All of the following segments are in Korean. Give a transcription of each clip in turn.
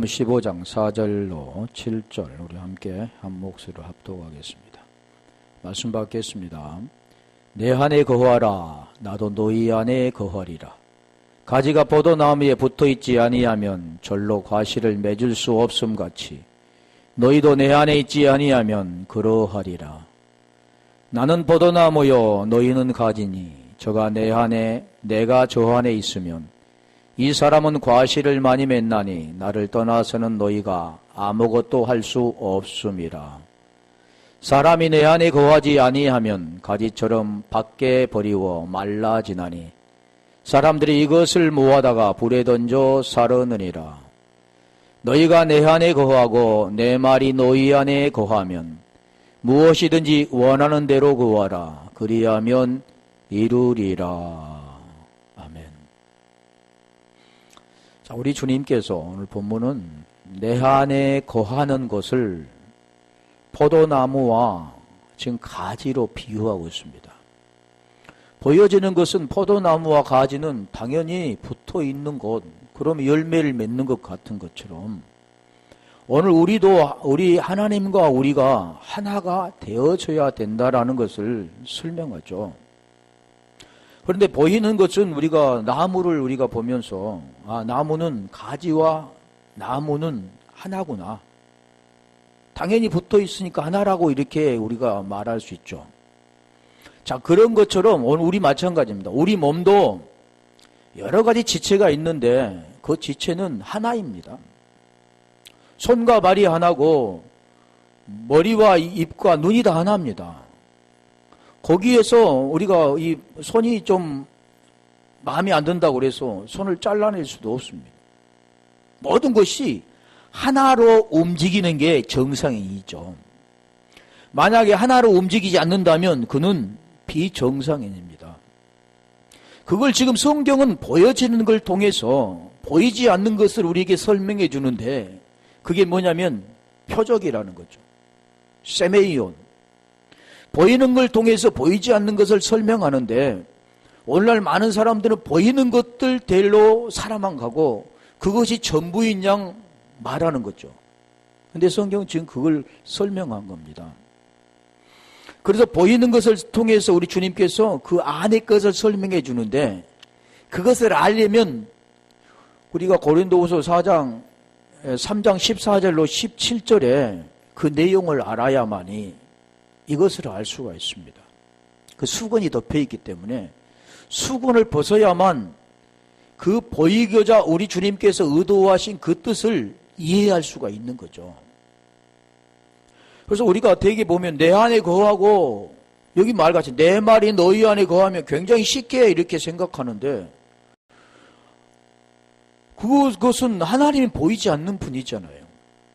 요한복음 15장 4절로 7절 우리 함께 한 목소리로 합독하겠습니다. 말씀 받겠습니다. 내 안에 거하라. 나도 너희 안에 거하리라. 가지가 포도나무에 붙어있지 아니하면 절로 과실을 맺을 수 없음 같이 너희도 내 안에 있지 아니하면 그러하리라. 나는 포도나무요 너희는 가지니 저가 내 안에 내가 저 안에 있으면 이 사람은 과실을 많이 맺나니 나를 떠나서는 너희가 아무것도 할 수 없음이라. 사람이 내 안에 거하지 아니하면 가지처럼 밖에 버리워 말라지나니 사람들이 이것을 모아다가 불에 던져 사르느니라. 너희가 내 안에 거하고 내 말이 너희 안에 거하면 무엇이든지 원하는 대로 구하라. 그리하면 이루리라. 자, 우리 주님께서 오늘 본문은 내 안에 거하는 것을 포도나무와 지금 가지로 비유하고 있습니다. 보여지는 것은 포도나무와 가지는 당연히 붙어 있는 것, 그럼 열매를 맺는 것 같은 것처럼 오늘 우리 하나님과 우리가 하나가 되어져야 된다라는 것을 설명하죠. 그런데 보이는 것은 나무를 우리가 보면서 나무는 가지와 나무는 하나구나. 당연히 붙어 있으니까 하나라고 이렇게 우리가 말할 수 있죠. 자, 그런 것처럼 오늘 우리 마찬가지입니다. 우리 몸도 여러 가지 지체가 있는데 그 지체는 하나입니다. 손과 발이 하나고 머리와 입과 눈이 다 하나입니다. 거기에서 우리가 이 손이 좀 마음에 안 든다고 그래서 손을 잘라낼 수도 없습니다. 모든 것이 하나로 움직이는 게 정상인이죠. 만약에 하나로 움직이지 않는다면 그는 비정상인입니다. 그걸 지금 성경은 보여지는 걸 통해서 보이지 않는 것을 우리에게 설명해 주는데 그게 뭐냐면 표적이라는 거죠. 세메이온. 보이는 걸 통해서 보이지 않는 것을 설명하는데 오늘날 많은 사람들은 보이는 것들대로 살아만 가고 그것이 전부인 양 말하는 거죠. 그런데 성경은 지금 그걸 설명한 겁니다. 그래서 보이는 것을 통해서 우리 주님께서 그 안의 것을 설명해 주는데 그것을 알려면 우리가 고린도후서 3장 14절로 17절에 그 내용을 알아야만이 이것을 알 수가 있습니다. 그 수건이 덮여 있기 때문에 수건을 벗어야만 그 보이고자 우리 주님께서 의도하신 그 뜻을 이해할 수가 있는 거죠. 그래서 우리가 대개 보면 내 안에 거하고 여기 말같이 내 말이 너희 안에 거하면 굉장히 쉽게 이렇게 생각하는데 그것은 하나님이 보이지 않는 분이잖아요.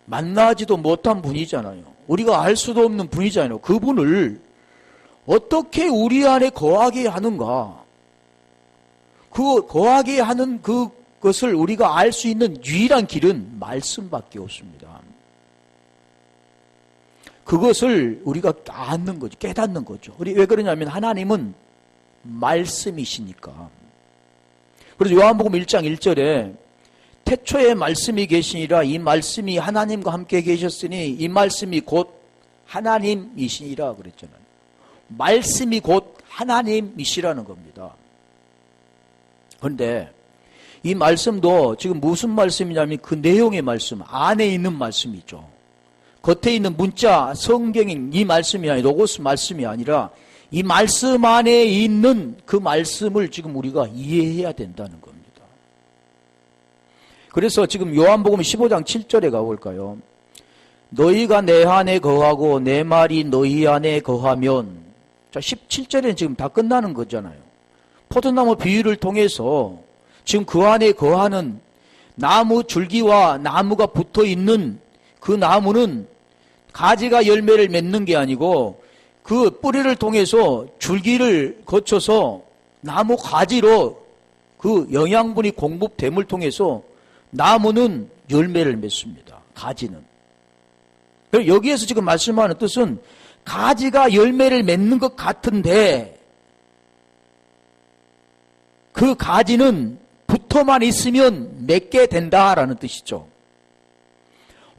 만나지도 못한 분이잖아요. 우리가 알 수도 없는 분이잖아요. 그분을 어떻게 우리 안에 거하게 하는가? 그 거하게 하는 그것을 우리가 알 수 있는 유일한 길은 말씀밖에 없습니다. 그것을 우리가 아는 거죠. 깨닫는 거죠. 왜 그러냐면 하나님은 말씀이시니까. 그래서 요한복음 1장 1절에 태초에 말씀이 계시니라 이 말씀이 하나님과 함께 계셨으니 이 말씀이 곧 하나님이시니라 그랬잖아요. 말씀이 곧 하나님이시라는 겁니다. 그런데 이 말씀도 지금 무슨 말씀이냐면 그 내용의 말씀, 안에 있는 말씀이죠. 겉에 있는 문자, 성경인 이 말씀이 아니라 로고스 말씀이 아니라 이 말씀 안에 있는 그 말씀을 지금 우리가 이해해야 된다는 겁니다. 그래서 지금 요한복음 15장 7절에 가볼까요? 너희가 내 안에 거하고 내 말이 너희 안에 거하면 자 17절에는 지금 다 끝나는 거잖아요. 포도나무 비유를 통해서 지금 그 안에 거하는 나무 줄기와 나무가 붙어있는 그 나무는 가지가 열매를 맺는 게 아니고 그 뿌리를 통해서 줄기를 거쳐서 나무 가지로 그 영양분이 공급됨을 통해서 나무는 열매를 맺습니다. 가지는. 여기에서 지금 말씀하는 뜻은 가지가 열매를 맺는 것 같은데 그 가지는 붙어만 있으면 맺게 된다라는 뜻이죠.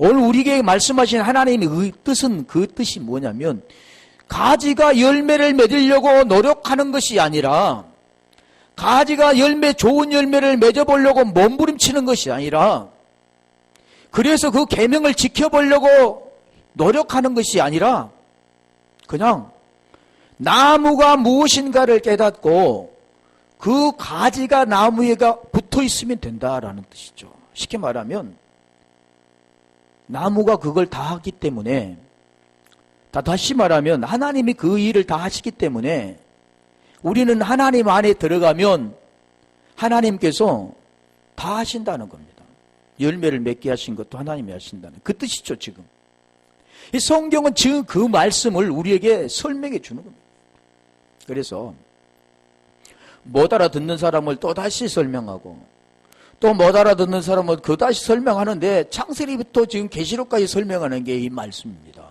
오늘 우리에게 말씀하신 하나님의 뜻은 그 뜻이 뭐냐면 가지가 열매를 맺으려고 노력하는 것이 아니라 가지가 좋은 열매를 맺어보려고 몸부림치는 것이 아니라 그래서 그 계명을 지켜보려고 노력하는 것이 아니라 그냥 나무가 무엇인가를 깨닫고 그 가지가 나무에 붙어 있으면 된다라는 뜻이죠. 쉽게 말하면 나무가 그걸 다 하기 때문에 다시 말하면 하나님이 그 일을 다 하시기 때문에 우리는 하나님 안에 들어가면 하나님께서 다 하신다는 겁니다. 열매를 맺게 하신 것도 하나님이 하신다는 그 뜻이죠. 지금 이 성경은 지금 그 말씀을 우리에게 설명해 주는 겁니다. 그래서 못 알아듣는 사람을 또 다시 설명하고 또 못 알아듣는 사람은 그 다시 설명하는데 창세기부터 지금 계시록까지 설명하는 게 이 말씀입니다.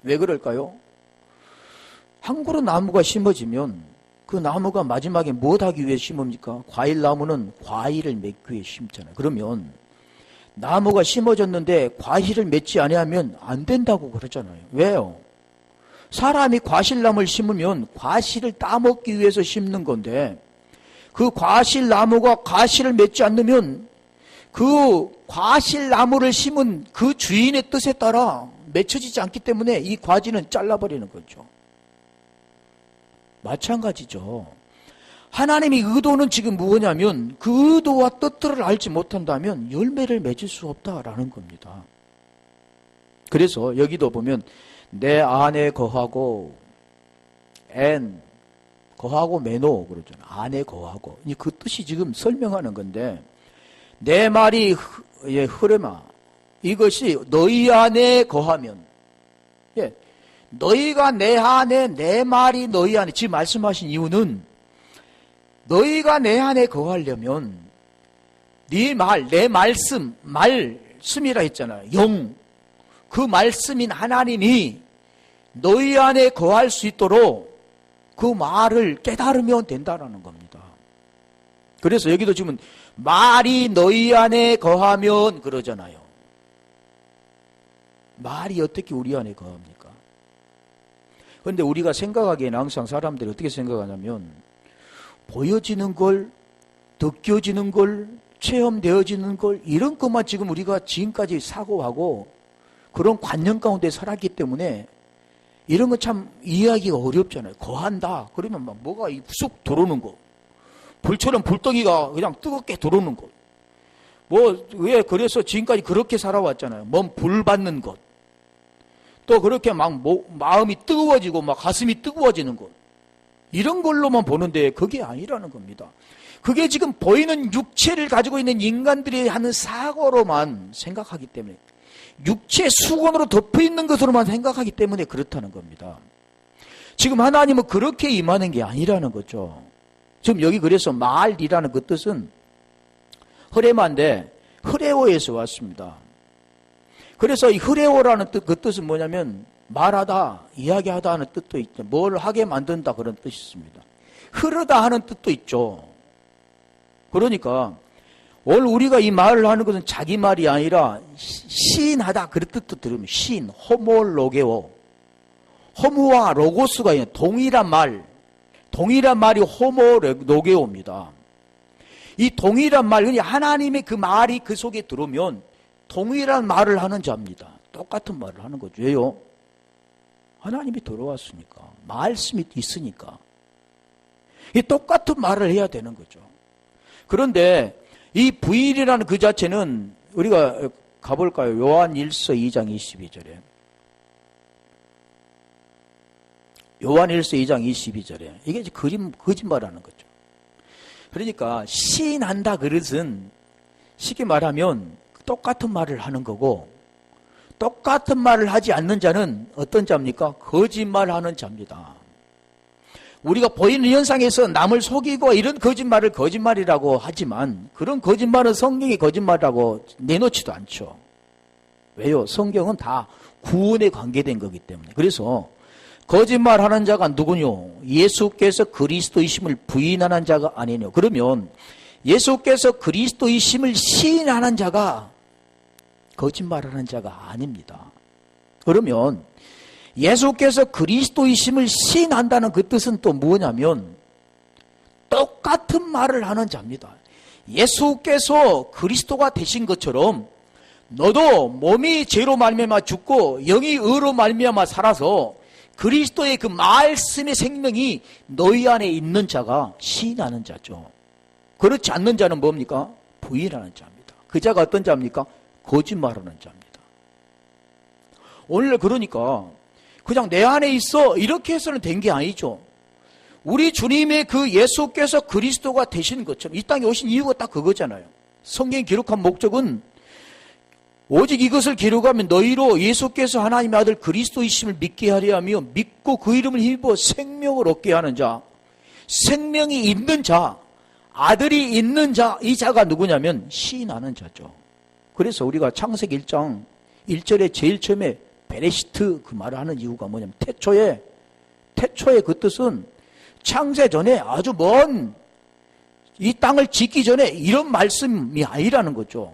왜 그럴까요? 한 그루 나무가 심어지면 그 나무가 마지막에 무엇 하기 위해 심습니까? 과일 나무는 과일을 맺기 위해 심잖아요. 그러면 나무가 심어졌는데 과실을 맺지 아니하면 안 된다고 그러잖아요. 왜요? 사람이 과실나무를 심으면 과실을 따먹기 위해서 심는 건데 그 과실나무가 과실을 맺지 않으면 그 과실나무를 심은 그 주인의 뜻에 따라 맺혀지지 않기 때문에 이 과지는 잘라버리는 거죠. 마찬가지죠. 하나님의 의도는 지금 뭐냐면 그 의도와 뜻들을 알지 못한다면 열매를 맺을 수 없다라는 겁니다. 그래서 여기도 보면 내 안에 거하고 거하고 메노 그러잖아요. 안에 거하고 그 뜻이 지금 설명하는 건데 내 말이 흐르마 이것이 너희 안에 거하면 너희가 내 안에 내 말이 너희 안에 지금 말씀하신 이유는 너희가 내 안에 거하려면 네 말, 내 말씀이라 했잖아요. 그 말씀인 하나님이 너희 안에 거할 수 있도록 그 말을 깨달으면 된다는 겁니다. 그래서 여기도 지금 말이 너희 안에 거하면 그러잖아요. 말이 어떻게 우리 안에 거합니까? 그런데 우리가 생각하기에는 항상 사람들이 어떻게 생각하냐면 보여지는 걸, 느껴지는 걸, 체험되어지는 걸 이런 것만 지금 우리가 지금까지 사고하고 그런 관념 가운데 살았기 때문에 이런 거 참 이해하기가 어렵잖아요. 거한다. 그러면 막 뭐가 쑥 들어오는 거. 불처럼 불덩이가 그냥 뜨겁게 들어오는 것. 왜 그래서 지금까지 그렇게 살아왔잖아요. 몸 불 받는 것. 또 그렇게 막 마음이 뜨거워지고 막 가슴이 뜨거워지는 것. 이런 걸로만 보는데 그게 아니라는 겁니다. 그게 지금 보이는 육체를 가지고 있는 인간들이 하는 사고로만 생각하기 때문에 육체 수건으로 덮어있는 것으로만 생각하기 때문에 그렇다는 겁니다. 지금 하나님은 그렇게 임하는 게 아니라는 거죠. 지금 여기 그래서 말이라는 그 뜻은 흐레마인데 흐레오에서 왔습니다. 그래서 이 흐레오라는 뜻, 그 뜻은 뭐냐면 말하다, 이야기하다 하는 뜻도 있죠. 뭘 하게 만든다 그런 뜻이 있습니다. 흐르다 하는 뜻도 있죠. 그러니까 오늘 우리가 이 말을 하는 것은 자기 말이 아니라 시인하다 그런 뜻도 들으면 시인, 호모로게오. 호모와 로고스가 있는 동일한 말이 호모로게오입니다. 이 동일한 말, 하나님의 그 말이 그 속에 들어오면 동일한 말을 하는 자입니다. 똑같은 말을 하는 거죠. 왜요? 하나님이 들어왔으니까. 말씀이 있으니까. 이 똑같은 말을 해야 되는 거죠. 그런데 이 부인이라는 그 자체는 우리가 가볼까요? 요한 1서 2장 22절에. 요한 1서 2장 22절에. 이게 이제 거짓말하는 거죠. 그러니까 시인한다 그릇은 쉽게 말하면 똑같은 말을 하는 거고 똑같은 말을 하지 않는 자는 어떤 자입니까? 거짓말하는 자입니다. 우리가 보이는 현상에서 남을 속이고 이런 거짓말을 거짓말이라고 하지만 그런 거짓말은 성경이 거짓말이라고 내놓지도 않죠. 왜요? 성경은 다 구원에 관계된 거기 때문에. 그래서 거짓말하는 자가 누구뇨? 예수께서 그리스도이심을 부인하는 자가 아니뇨. 그러면 예수께서 그리스도이심을 시인하는 자가 거짓말하는 자가 아닙니다. 그러면 예수께서 그리스도이심을 시인한다는 그 뜻은 또 뭐냐면 똑같은 말을 하는 자입니다. 예수께서 그리스도가 되신 것처럼 너도 몸이 죄로 말미암아 죽고 영이 의로 말미암아 살아서 그리스도의 그 말씀의 생명이 너희 안에 있는 자가 시인하는 자죠. 그렇지 않는 자는 뭡니까? 부인하는 자입니다. 그 자가 어떤 자입니까? 거짓말하는 자입니다. 오늘 그러니까 그냥 내 안에 있어 이렇게 해서는 된 게 아니죠. 우리 주님의 그 예수께서 그리스도가 되신 것처럼 이 땅에 오신 이유가 딱 그거잖아요. 성경이 기록한 목적은 오직 이것을 기록하면 너희로 예수께서 하나님의 아들 그리스도이심을 믿게 하려 하며 믿고 그 이름을 힘입어 생명을 얻게 하는 자, 생명이 있는 자, 아들이 있는 자, 이 자가 누구냐면 시인하는 자죠. 그래서 우리가 창세기 1장 1절에 제일 처음에 베레시트 그 말을 하는 이유가 뭐냐면 태초에 그 뜻은 창세 전에 아주 먼 이 땅을 짓기 전에 이런 말씀이 아니라는 거죠.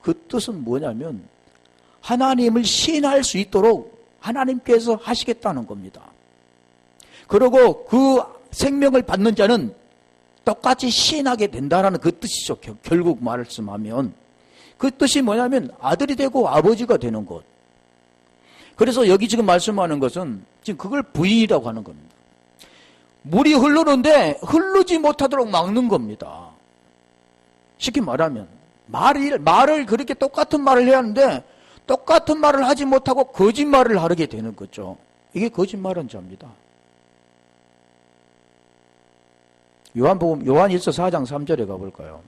그 뜻은 뭐냐면 하나님을 시인할 수 있도록 하나님께서 하시겠다는 겁니다. 그리고 그 생명을 받는 자는 똑같이 시인하게 된다는 그 뜻이죠. 결국 말씀하면 그 뜻이 뭐냐면 아들이 되고 아버지가 되는 것. 그래서 여기 지금 말씀하는 것은 지금 그걸 부인이라고 하는 겁니다. 물이 흐르는데 흐르지 못하도록 막는 겁니다. 쉽게 말하면 말을 그렇게 똑같은 말을 해야 하는데 똑같은 말을 하지 못하고 거짓말을 하게 되는 거죠. 이게 거짓말한 자입니다. 요한복음 요한일서 4장 3절에 가볼까요?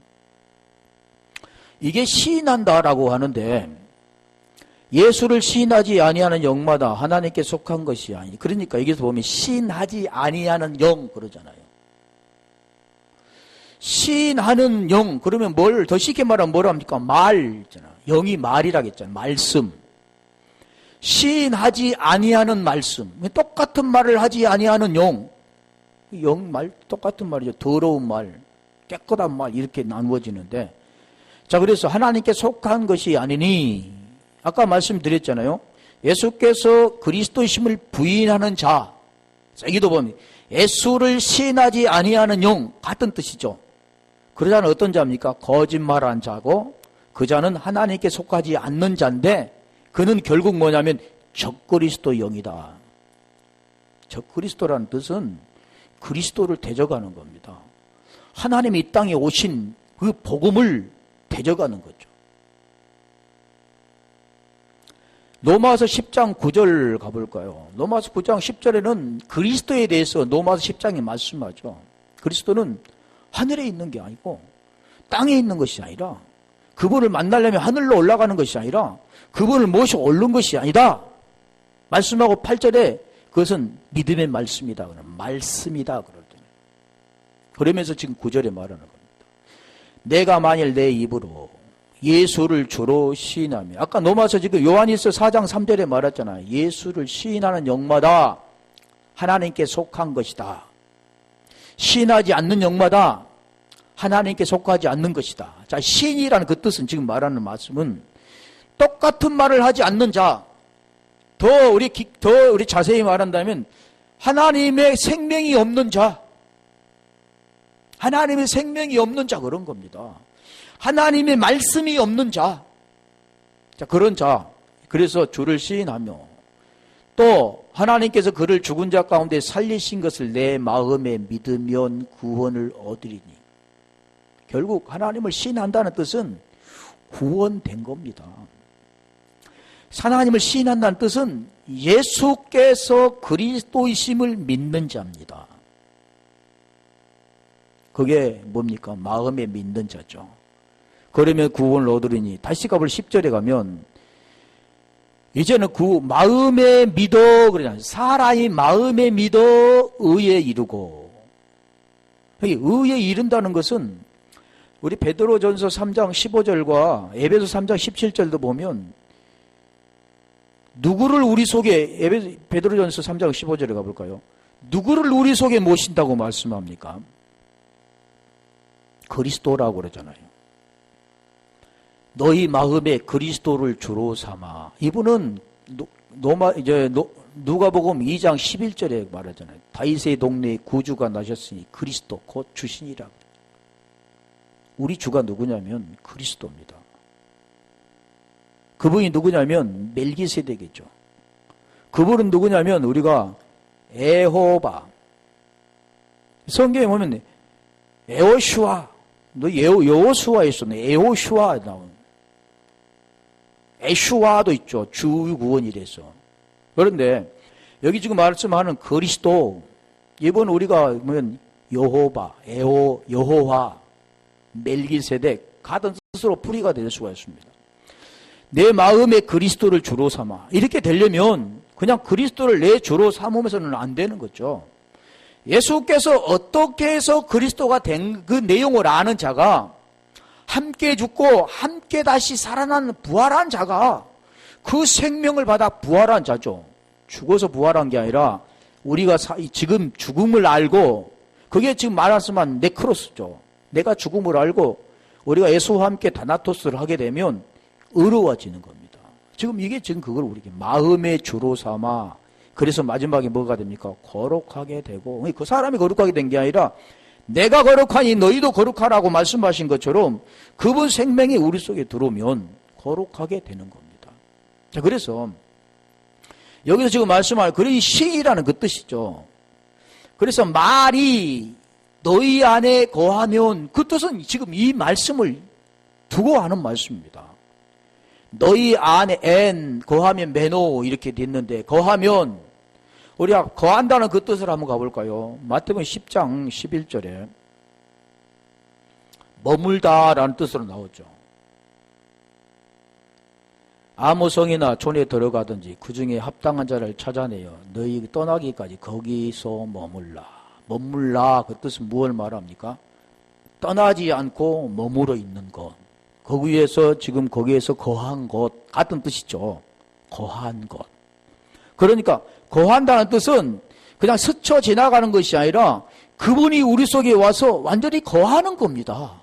이게 시인한다라고 하는데 예수를 시인하지 아니하는 영마다 하나님께 속한 것이 아니. 그러니까 여기서 보면 시인하지 아니하는 영 그러잖아요. 시인하는 영 그러면 뭘 더 쉽게 말하면 뭐라 합니까? 말 있잖아. 영이 말이라겠잖아. 말씀. 시인하지 아니하는 말씀. 똑같은 말을 하지 아니하는 영. 영 말 똑같은 말이죠. 더러운 말, 깨끗한 말 이렇게 나누어지는데 자 그래서 하나님께 속한 것이 아니니 아까 말씀드렸잖아요. 예수께서 그리스도이심을 부인하는 자. 여기도 보면 예수를 시인하지 아니하는 영 같은 뜻이죠. 그 자는 어떤 자입니까? 거짓말한 자고 그 자는 하나님께 속하지 않는 자인데 그는 결국 뭐냐면 적그리스도 영이다. 적그리스도라는 뜻은 그리스도를 대적하는 겁니다. 하나님이 이 땅에 오신 그 복음을 대적하는 거죠. 로마서 10장 9절 가볼까요? 로마서 9장 10절에는 그리스도에 대해서 로마서 10장이 말씀하죠. 그리스도는 하늘에 있는 게 아니고 땅에 있는 것이 아니라 그분을 만나려면 하늘로 올라가는 것이 아니라 그분을 모시고 오른 것이 아니다. 말씀하고 8절에 그것은 믿음의 말씀이다. 말씀이다. 그러더니 그러면서 지금 9절에 말하는 겁니다. 내가 만일 내 입으로 예수를 주로 시인하며 아까 로마서 지금 요한일서 4장 3절에 말했잖아요. 예수를 시인하는 영마다 하나님께 속한 것이다. 시인하지 않는 영마다 하나님께 속하지 않는 것이다. 자, 시인이라는 그 뜻은 지금 말하는 말씀은 똑같은 말을 하지 않는 자. 더 우리 자세히 말한다면 하나님의 생명이 없는 자. 하나님의 생명이 없는 자 그런 겁니다. 하나님의 말씀이 없는 자. 자, 그런 자. 그래서 주를 시인하며 또 하나님께서 그를 죽은 자 가운데 살리신 것을 내 마음에 믿으면 구원을 얻으리니. 결국 하나님을 시인한다는 뜻은 구원된 겁니다. 하나님을 시인한다는 뜻은 예수께서 그리스도이심을 믿는 자입니다. 그게 뭡니까? 마음에 믿는 자죠. 그러면 구원을 얻으리니. 다시 가볼 10절에 가면 이제는 그 마음에 믿어 그러잖아요. 사람이 마음에 믿어 의에 이르고. 의에 이른다는 것은 우리 베드로전서 3장 15절과 에베소 3장 17절도 보면 누구를 우리 속에 베드로전서 3장 15절에 가볼까요? 누구를 우리 속에 모신다고 말씀합니까? 그리스도라고 그러잖아요. 너희 마음에 그리스도를 주로 삼아. 이분은 누가복음 2장 11절에 말하잖아요. 다윗의 동네에 구주가 나셨으니 그리스도 곧 주신이라. 우리 주가 누구냐면 그리스도입니다. 그분이 누구냐면 멜기세덱이죠. 그분은 누구냐면 우리가 에호바. 성경에 보면 에호슈아. 너 여호수아에서 에호슈아 나온. 에슈아도 있죠. 주구원이래서. 그런데 여기 지금 말씀하는 그리스도, 이번 우리가 보면 여호바, 여호와, 멜기세덱 같은 뜻으로 풀이가 될 수가 있습니다. 내 마음에 그리스도를 주로 삼아. 이렇게 되려면 그냥 그리스도를 내 주로 삼으면서는 안 되는 거죠. 예수께서 어떻게 해서 그리스도가 된 그 내용을 아는 자가, 함께 죽고 함께 다시 살아난 부활한 자가 그 생명을 받아 부활한 자죠. 죽어서 부활한 게 아니라 우리가 지금 죽음을 알고, 그게 지금 말하지만 네크로스죠. 내가 죽음을 알고 우리가 예수와 함께 다나토스를 하게 되면 의로워지는 겁니다. 지금 이게 지금 그걸 우리에게 마음의 주로 삼아. 그래서 마지막에 뭐가 됩니까? 거룩하게 되고, 그 사람이 거룩하게 된 게 아니라 내가 거룩하니 너희도 거룩하라고 말씀하신 것처럼 그분 생명이 우리 속에 들어오면 거룩하게 되는 겁니다. 자, 그래서 여기서 지금 말씀할 그런 시이라는 그 뜻이죠. 그래서 말이 너희 안에 거하면, 그 뜻은 지금 이 말씀을 두고 하는 말씀입니다. 너희 안에 거하면 메노 이렇게 됐는데, 거하면 우리가 거한다는 그 뜻을 한번 가볼까요? 마태복음 10장 11절에 머물다라는 뜻으로 나오죠. 아무 성이나 촌에 들어가든지 그 중에 합당한 자를 찾아내어 너희 떠나기까지 거기서 머물라. 그 뜻은 무엇을 말합니까? 떠나지 않고 머물러 있는 것. 거기에서 지금 거기에서 거한 것 같은 뜻이죠. 거한 것. 그러니까 거한다는 뜻은 그냥 스쳐 지나가는 것이 아니라 그분이 우리 속에 와서 완전히 거하는 겁니다.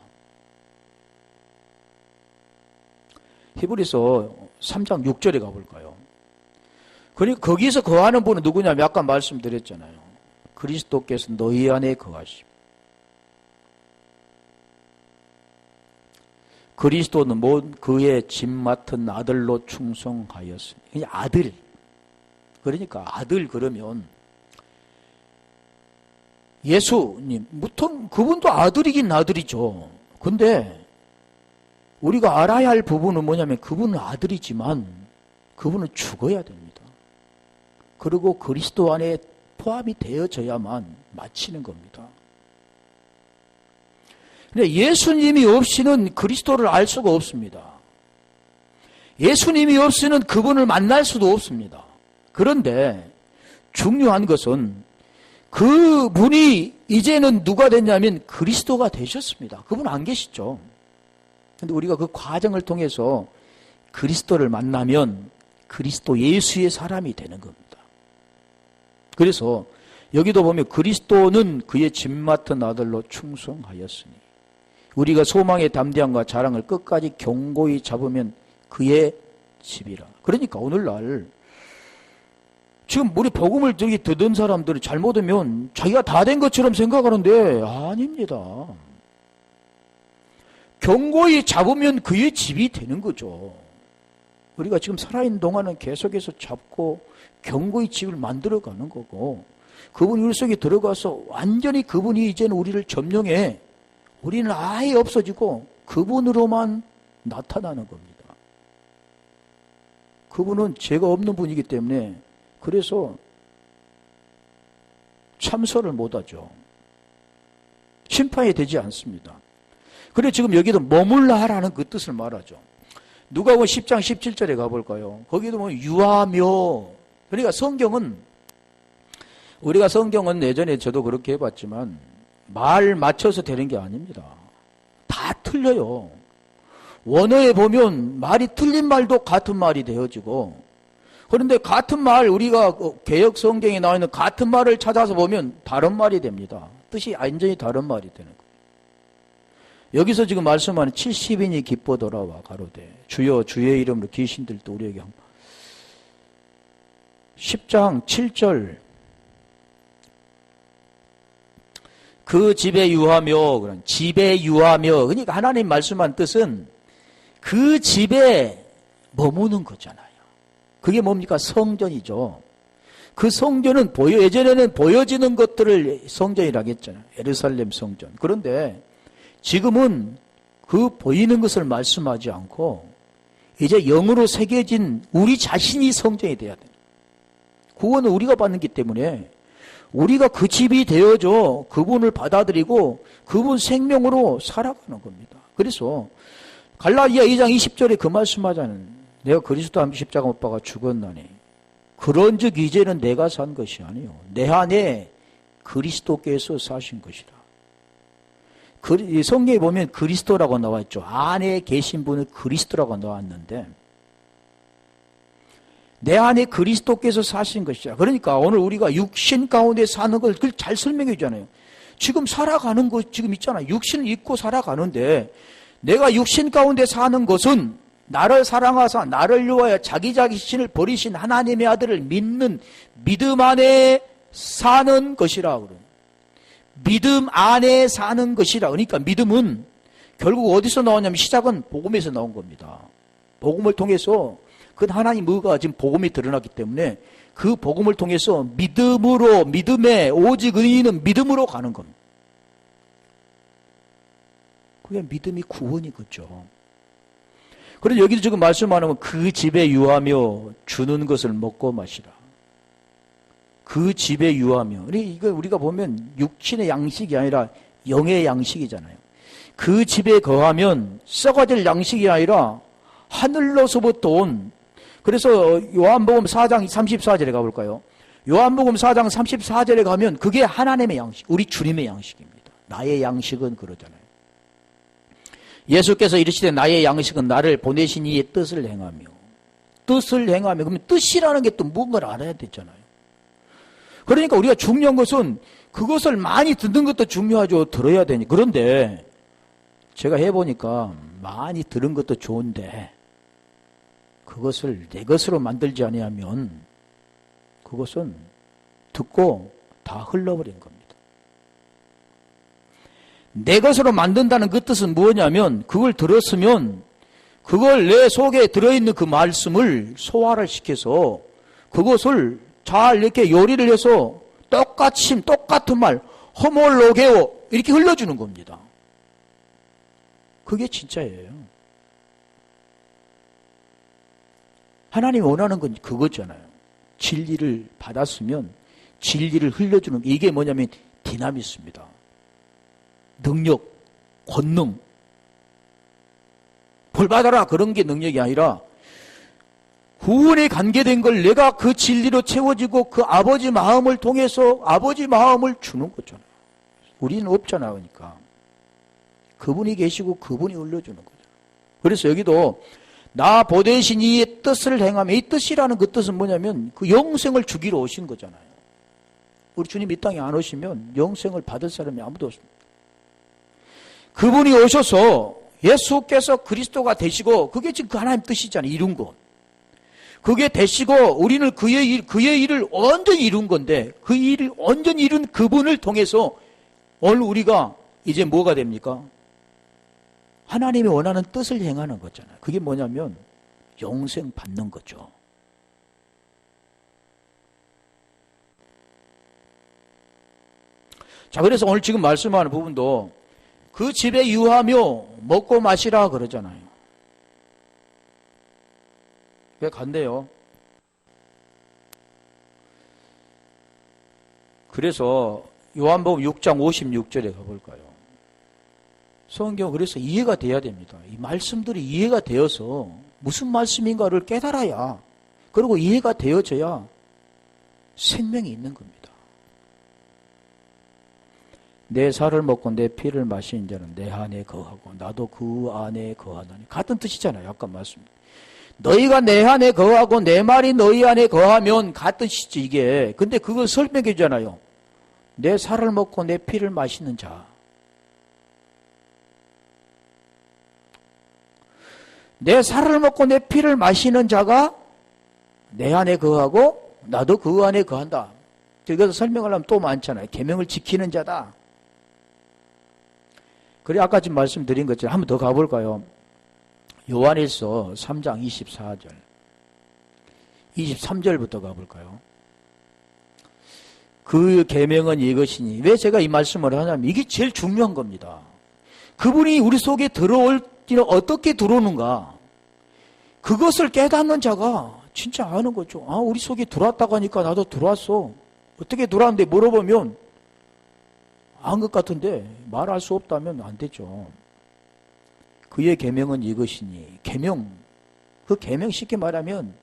히브리서 3장 6절에 가볼까요? 그러니까 거기서 거하는 분은 누구냐면 아까 말씀드렸잖아요. 그리스도께서 너희 안에 거하심. 그리스도는 그의 짐 맡은 아들로 충성하였으니. 아들. 그러니까 아들 그러면 예수님, 보통 그분도 아들이긴 아들이죠. 근데 우리가 알아야 할 부분은 뭐냐면 그분은 아들이지만 그분은 죽어야 됩니다. 그리고 그리스도 안에 포함이 되어져야만 마치는 겁니다. 근데 예수님이 없이는 그리스도를 알 수가 없습니다. 예수님이 없이는 그분을 만날 수도 없습니다. 그런데 중요한 것은 그분이 이제는 누가 됐냐면 그리스도가 되셨습니다. 그분 안 계시죠. 근데 우리가 그 과정을 통해서 그리스도를 만나면 그리스도 예수의 사람이 되는 겁니다. 그래서 여기도 보면 그리스도는 그의 짐 맡은 아들로 충성하였으니 우리가 소망의 담대함과 자랑을 끝까지 견고히 잡으면 그의 집이라. 그러니까 오늘날 지금 우리 복음을 듣는 사람들이 잘못하면 자기가 다 된 것처럼 생각하는데 아닙니다. 견고히 잡으면 그의 집이 되는 거죠. 우리가 지금 살아있는 동안은 계속해서 잡고 견고히 집을 만들어가는 거고, 그분이 우리 속에 들어가서 완전히 그분이 이제는 우리를 점령해 우리는 아예 없어지고 그분으로만 나타나는 겁니다. 그분은 죄가 없는 분이기 때문에 그래서 참선을 못하죠. 심판이 되지 않습니다. 그래서 지금 여기도 머물라 하라는 그 뜻을 말하죠. 누가복음 10장 17절에 가볼까요? 거기도 뭐 유하며, 그러니까 우리가 성경은 예전에 저도 그렇게 해봤지만 말 맞춰서 되는 게 아닙니다. 다 틀려요. 원어에 보면 말이 틀린 말도 같은 말이 되어지고, 그런데 같은 말, 우리가 개역 성경에 나와 있는 같은 말을 찾아서 보면 다른 말이 됩니다. 뜻이 완전히 다른 말이 되는 거예요. 여기서 지금 말씀하는 70인이 기뻐 돌아와 가로되 주여 주의 이름으로 귀신들도 우리에게 10장 7절 그 집에 유하며 그런 집에 유하며 그러니까 하나님 말씀한 뜻은 그 집에 머무는 거잖아요. 그게 뭡니까? 성전이죠. 그 성전은 예전에는 보여지는 것들을 성전이라고 했잖아요. 예루살렘 성전. 그런데 지금은 그 보이는 것을 말씀하지 않고 이제 영으로 새겨진 우리 자신이 성전이 돼야 돼요. 구원은 우리가 받는 기 때문에 우리가 그 집이 되어져 그분을 받아들이고 그분 생명으로 살아가는 겁니다. 그래서 갈라디아 2장 20절에 그 말씀하잖아요. 내가 그리스도 함께 십자가 못 박아 죽었나니 그런즉 이제는 내가 산 것이 아니요 내 안에 그리스도께서 사신 것이라. 성경에 보면 그리스도라고 나와 있죠. 안에 계신 분은 그리스도라고 나왔는데 내 안에 그리스도께서 사신 것이라. 그러니까 오늘 우리가 육신 가운데 사는 걸 그걸 잘 설명해 주잖아요. 지금 살아가는 것 지금 있잖아요. 육신을 입고 살아가는데 내가 육신 가운데 사는 것은 나를 사랑하사 나를 위하여 자기 자신을 버리신 하나님의 아들을 믿는 믿음 안에 사는 것이라 그래요. 믿음 안에 사는 것이라. 그러니까 믿음은 결국 어디서 나왔냐면 시작은 복음에서 나온 겁니다. 복음을 통해서 그 하나님 의가 지금 복음이 드러났기 때문에 그 복음을 통해서 믿음으로 믿음에 오직 의인은 믿음으로 가는 겁니다. 그게 믿음이 구원이겠죠. 그래서 여기도 지금 말씀하는 그 집에 유하며 주는 것을 먹고 마시라. 그 집에 유하며. 이거 우리가 보면 육신의 양식이 아니라 영의 양식이잖아요. 그 집에 거하면 썩어질 양식이 아니라 하늘로서부터 온. 그래서 요한복음 4장 34절에 가볼까요? 요한복음 4장 34절에 가면 그게 하나님의 양식, 우리 주님의 양식입니다. 나의 양식은 그러잖아요. 예수께서 이르시되 나의 양식은 나를 보내신 이의 뜻을 행하며. 뜻을 행하며. 그러면 뜻이라는 게 또 무언가를 알아야 되잖아요. 그러니까 우리가 중요한 것은 그것을 많이 듣는 것도 중요하죠. 들어야 되니. 그런데 제가 해보니까 많이 들은 것도 좋은데 그것을 내 것으로 만들지 아니하면 그것은 듣고 다 흘러버린 겁니다. 내 것으로 만든다는 그 뜻은 뭐냐면 그걸 들었으면 그걸 내 속에 들어있는 그 말씀을 소화를 시켜서 그것을 잘 이렇게 요리를 해서 똑같은 말 호몰로게오 이렇게 흘러주는 겁니다. 그게 진짜예요. 하나님이 원하는 건 그거잖아요. 진리를 받았으면 진리를 흘려주는 이게 뭐냐면 디나미스입니다. 능력, 권능. 벌 받아라 그런 게 능력이 아니라 구원에 관계된 걸 내가 그 진리로 채워지고 그 아버지 마음을 통해서 아버지 마음을 주는 거잖아요. 우리는 없잖아. 그러니까 그분이 계시고 그분이 흘려주는 거죠. 그래서 여기도 나 보내신 이의 뜻을 행하며 이 뜻이라는 그 뜻은 뭐냐면 그 영생을 주기로 오신 거잖아요. 우리 주님 이 땅에 안 오시면 영생을 받을 사람이 아무도 없습니다. 그분이 오셔서 예수께서 그리스도가 되시고 그게 지금 그 하나님 뜻이잖아요. 이룬 것. 그게 되시고 우리는 그의 일을 완전히 이룬 건데 그 일을 완전히 이룬 그분을 통해서 오늘 우리가 이제 뭐가 됩니까? 하나님이 원하는 뜻을 행하는 거잖아요. 그게 뭐냐면 영생 받는 거죠. 자, 그래서 오늘 지금 말씀하는 부분도 그 집에 유하며 먹고 마시라 그러잖아요. 왜 간대요? 그래서 요한복음 6장 56절에 가볼까요? 성경 그래서 이해가 돼야 됩니다. 이 말씀들이 이해가 되어서 무슨 말씀인가를 깨달아야 그리고 이해가 되어져야 생명이 있는 겁니다. 내 살을 먹고 내 피를 마시는 자는 내 안에 거하고 나도 그 안에 거하나니 같은 뜻이잖아요. 아까 말씀. 너희가 내 안에 거하고 내 말이 너희 안에 거하면 같은 뜻이지 이게. 근데 그걸 설명해 주잖아요. 내 살을 먹고 내 피를 마시는 자. 내 살을 먹고 내 피를 마시는 자가 내 안에 거하고 나도 그 안에 거한다. 여기서 설명을 하면 또 많잖아요. 계명을 지키는 자다. 그래 아까 지금 말씀드린 것처럼 한 번 더 가볼까요? 요한일서 3장 24절 23절부터 가볼까요? 그 계명은 이것이니. 왜 제가 이 말씀을 하냐면 이게 제일 중요한 겁니다. 그분이 우리 속에 들어올 때는 어떻게 들어오는가, 그것을 깨닫는 자가 진짜 아는 거죠. 아, 우리 속에 들어왔다고 하니까 나도 들어왔어. 어떻게 들어왔는데 물어보면 안 것 같은데 말할 수 없다면 안 되죠. 그의 계명은 이것이니. 계명, 그 계명 쉽게 말하면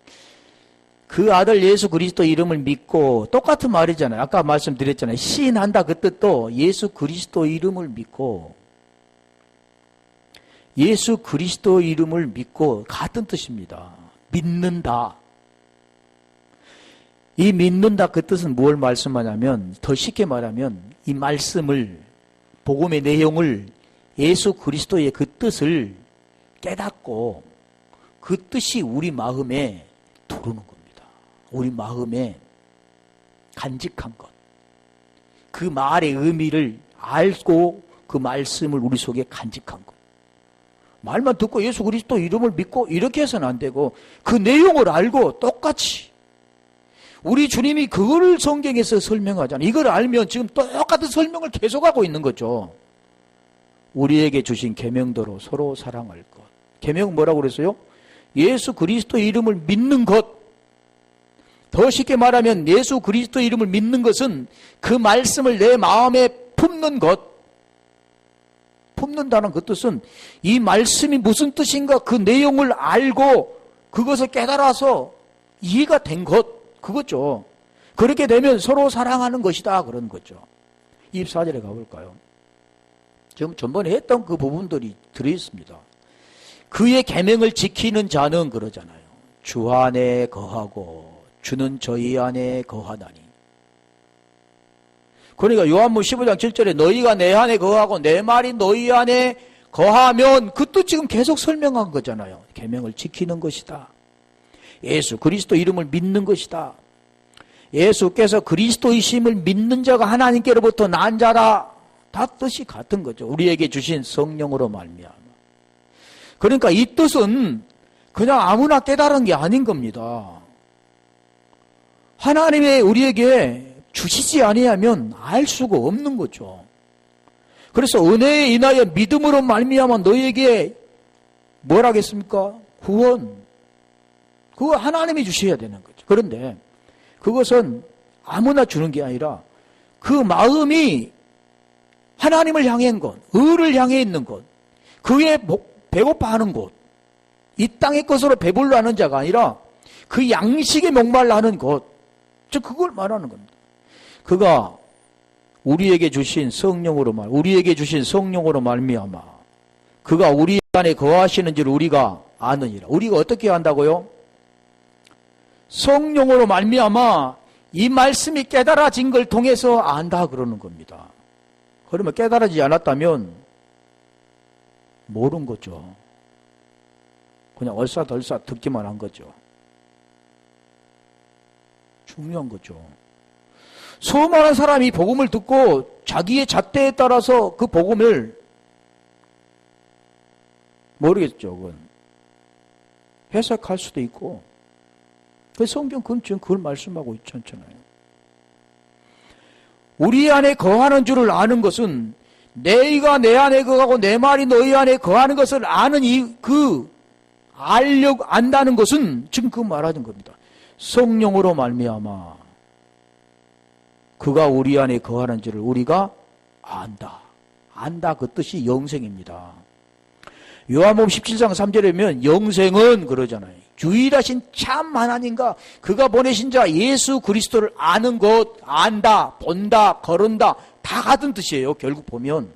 그 아들 예수 그리스도 이름을 믿고, 똑같은 말이잖아요. 아까 말씀드렸잖아요. 시인한다 그 뜻도 예수 그리스도 이름을 믿고, 예수 그리스도 이름을 믿고 같은 뜻입니다. 믿는다. 이 믿는다 그 뜻은 뭘 말씀하냐면, 더 쉽게 말하면 이 말씀을, 복음의 내용을, 예수 그리스도의 그 뜻을 깨닫고 그 뜻이 우리 마음에 들어오는 겁니다. 우리 마음에 간직한 것, 그 말의 의미를 알고 그 말씀을 우리 속에 간직한 것. 말만 듣고 예수 그리스도 이름을 믿고 이렇게 해서는 안 되고 그 내용을 알고 똑같이, 우리 주님이 그거를 성경에서 설명하잖아요. 이걸 알면 지금 똑같은 설명을 계속하고 있는 거죠. 우리에게 주신 계명대로 서로 사랑할 것. 계명은 뭐라고 그랬어요? 예수 그리스도 이름을 믿는 것. 더 쉽게 말하면 예수 그리스도 이름을 믿는 것은 그 말씀을 내 마음에 품는 것. 품는다는 그 뜻은 이 말씀이 무슨 뜻인가 그 내용을 알고 그것을 깨달아서 이해가 된 것, 그거죠. 그렇게 되면 서로 사랑하는 것이다, 그런 거죠. 24절에 가볼까요? 지금 전번에 했던 그 부분들이 들어있습니다. 그의 계명을 지키는 자는 그러잖아요. 주 안에 거하고 주는 저희 안에 거하다니. 그러니까 요한복음 15장 7절에 너희가 내 안에 거하고 내 말이 너희 안에 거하면, 그것도 지금 계속 설명한 거잖아요. 계명을 지키는 것이다. 예수 그리스도 이름을 믿는 것이다. 예수께서 그리스도이심을 믿는 자가 하나님께로부터 난 자라. 다 뜻이 같은 거죠. 우리에게 주신 성령으로 말미암아. 그러니까 이 뜻은 그냥 아무나 깨달은 게 아닌 겁니다. 하나님의 우리에게 주시지 아니하면 알 수가 없는 거죠. 그래서 은혜에 인하여 믿음으로 말미암아 너희에게 뭐라겠습니까? 구원. 그거 하나님이 주셔야 되는 거죠. 그런데 그것은 아무나 주는 게 아니라 그 마음이 하나님을 향한 것, 의를 향해 있는 것, 그에 배고파하는 곳, 이 땅의 것으로 배불러 하는 자가 아니라 그 양식에 목말라 하는 것, 즉 그걸 말하는 겁니다. 그가 우리에게 주신 성령으로 말미암아 그가 우리 안에 거하시는 줄 우리가 아느니라. 우리가 어떻게 한다고요? 성령으로 말미암아 이 말씀이 깨달아진 걸 통해서 안다 그러는 겁니다. 그러면 깨달아지지 않았다면 모른 거죠. 그냥 얼싸덜싸 듣기만 한 거죠. 중요한 거죠. 수많은 사람이 복음을 듣고 자기의 잣대에 따라서 그 복음을 모르겠죠. 그건 해석할 수도 있고, 그 성경 지금 그걸 말씀하고 있지 않잖아요. 우리 안에 거하는 줄을 아는 것은 너희가 내 안에 거하고 내 말이 너희 안에 거하는 것을 아는 안다는 것은 지금 그 말하는 겁니다. 성령으로 말미암아 그가 우리 안에 거하는 줄을 우리가 안다. 안다 그 뜻이 영생입니다. 요한복음 17장 3절에 보면 영생은 그러잖아요. 유일하신 참 하나님과 그가 보내신 자 예수 그리스도를 아는 것, 안다, 본다, 거른다 다 같은 뜻이에요. 결국 보면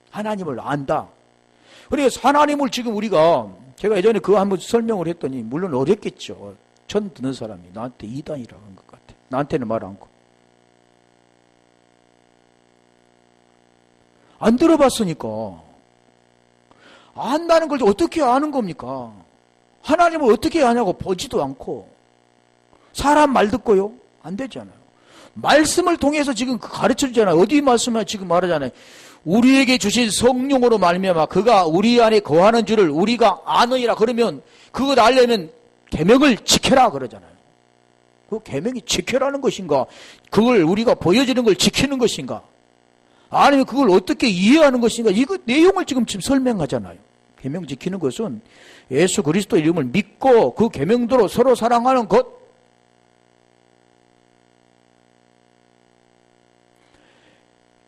하나님을 안다. 그래서 하나님을 지금 우리가, 제가 예전에 그거 한번 설명을 했더니 물론 어렵겠죠. 전 듣는 사람이 나한테 이단이라고 한 것 같아. 나한테는 말 않고. 안 들어봤으니까. 안다는 걸 어떻게 아는 겁니까? 하나님을 어떻게 아냐고 보지도 않고 사람 말 듣고요? 안 되잖아요. 말씀을 통해서 지금 가르쳐 주잖아요. 어디 말씀을 지금 말하잖아요. 우리에게 주신 성령으로 말미암아 그가 우리 안에 거하는 줄을 우리가 아느니라. 그러면 그것 알려면 계명을 지켜라 그러잖아요. 그 계명이 지켜라는 것인가? 그걸 우리가 보여주는 걸 지키는 것인가? 아니면 그걸 어떻게 이해하는 것인가? 이거 내용을 지금 설명하잖아요. 계명 지키는 것은 예수 그리스도 이름을 믿고 그 계명대로 서로 사랑하는 것.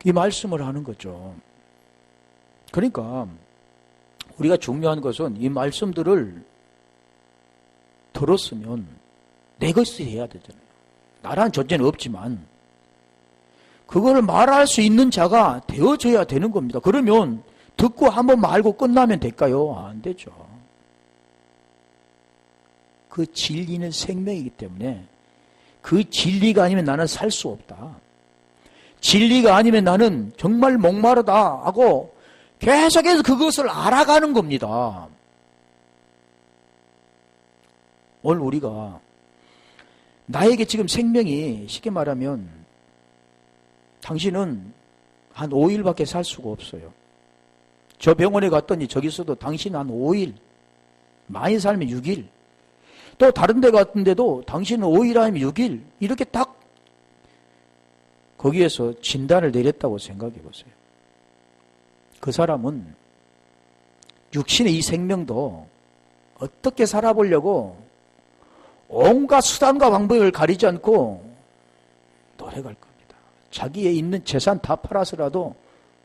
이 말씀을 하는 거죠. 그러니까 우리가 중요한 것은 이 말씀들을 들었으면 내 것이 해야 되잖아요. 나라는 존재는 없지만 그거를 말할 수 있는 자가 되어져야 되는 겁니다. 그러면 듣고 한번 말고 끝나면 될까요? 안 되죠. 그 진리는 생명이기 때문에 그 진리가 아니면 나는 살 수 없다. 진리가 아니면 나는 정말 목마르다 하고 계속해서 그것을 알아가는 겁니다. 오늘 우리가 나에게 지금 생명이 쉽게 말하면 당신은 한 5일밖에 살 수가 없어요. 저 병원에 갔더니 저기서도 당신 한 5일, 많이 살면 6일, 또 다른 데 갔는데도 당신은 5일 아니면 6일 이렇게 딱 거기에서 진단을 내렸다고 생각해 보세요. 그 사람은 육신의 이 생명도 어떻게 살아보려고 온갖 수단과 방법을 가리지 않고 노력할 겁니다. 자기의 있는 재산 다 팔아서라도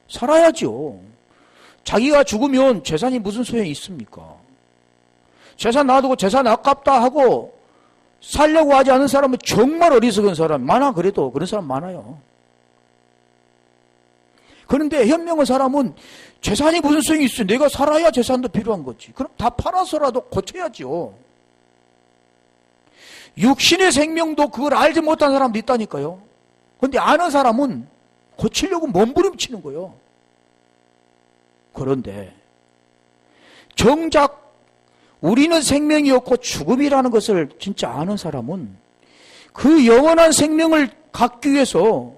살아야죠. 자기가 죽으면 재산이 무슨 소용이 있습니까? 재산 놔두고 재산 아깝다 하고 살려고 하지 않은 사람은 정말 어리석은 사람 많아. 그래도 그런 사람 많아요. 그런데 현명한 사람은 재산이 무슨 소용이 있어요. 내가 살아야 재산도 필요한 거지. 그럼 다 팔아서라도 고쳐야죠. 육신의 생명도 그걸 알지 못한 사람도 있다니까요. 그런데 아는 사람은 고치려고 몸부림치는 거예요. 그런데 정작 우리는 생명이 없고 죽음이라는 것을 진짜 아는 사람은 그 영원한 생명을 갖기 위해서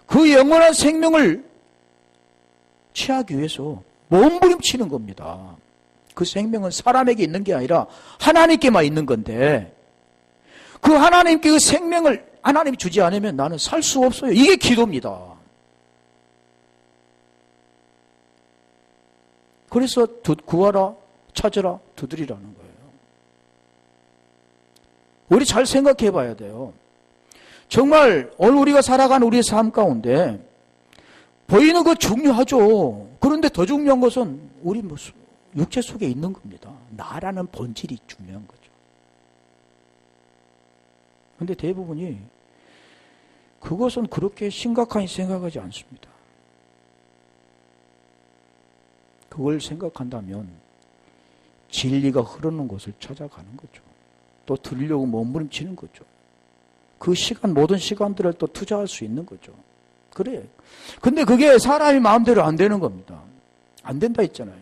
그 영원한 생명을 취하기 위해서 몸부림치는 겁니다. 그 생명은 사람에게 있는 게 아니라 하나님께만 있는 건데 그 하나님께 그 생명을 하나님이 주지 않으면 나는 살 수 없어요. 이게 기도입니다. 그래서 구하라, 찾으라, 두드리라는 거예요. 우리 잘 생각해 봐야 돼요. 정말 오늘 우리가 살아가는 우리의 삶 가운데 보이는 거 중요하죠. 그런데 더 중요한 것은 우리 육체 속에 있는 겁니다. 나라는 본질이 중요한 거죠. 그런데 대부분이 그것은 그렇게 심각하게 생각하지 않습니다. 그걸 생각한다면 진리가 흐르는 곳을 찾아가는 거죠. 또 들으려고 몸부림치는 거죠. 그 시간, 모든 시간들을 또 투자할 수 있는 거죠. 그래. 근데 그게 사람이 마음대로 안 되는 겁니다. 안 된다 했잖아요.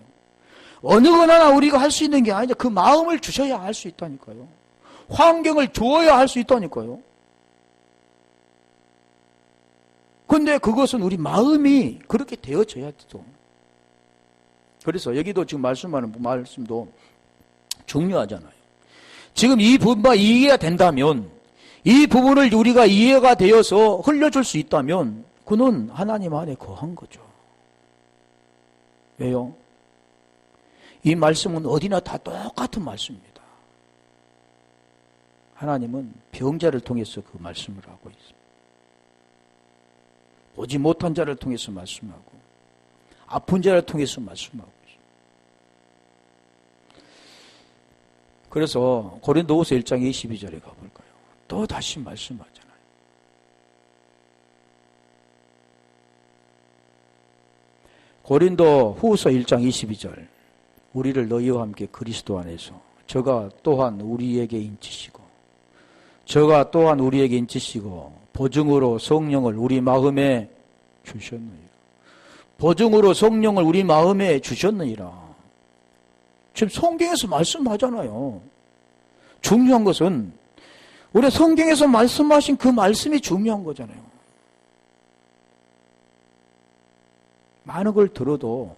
어느 거나 우리가 할 수 있는 게 아니죠. 그 마음을 주셔야 할 수 있다니까요. 환경을 주어야 할 수 있다니까요. 근데 그것은 우리 마음이 그렇게 되어져야 되죠. 그래서 여기도 지금 말씀하는 말씀도 중요하잖아요. 지금 이 부분만 이해가 된다면, 이 부분을 우리가 이해가 되어서 흘려줄 수 있다면 그는 하나님 안에 거한 거죠. 왜요? 이 말씀은 어디나 다 똑같은 말씀입니다. 하나님은 병자를 통해서 그 말씀을 하고 있습니다. 보지 못한 자를 통해서 말씀하고 아픈 자를 통해서 말씀하고 있습니다. 그래서 고린도후서 1장 22절에 가볼까요? 또 다시 말씀하잖아요. 고린도후서 1장 22절 우리를 너희와 함께 그리스도 안에서 저가 또한 우리에게 인치시고 저가 또한 우리에게 인치시고 보증으로 성령을 우리 마음에 주셨느니라. 보증으로 성령을 우리 마음에 주셨느니라. 지금 성경에서 말씀하잖아요. 중요한 것은 우리 성경에서 말씀하신 그 말씀이 중요한 거잖아요. 많은 걸 들어도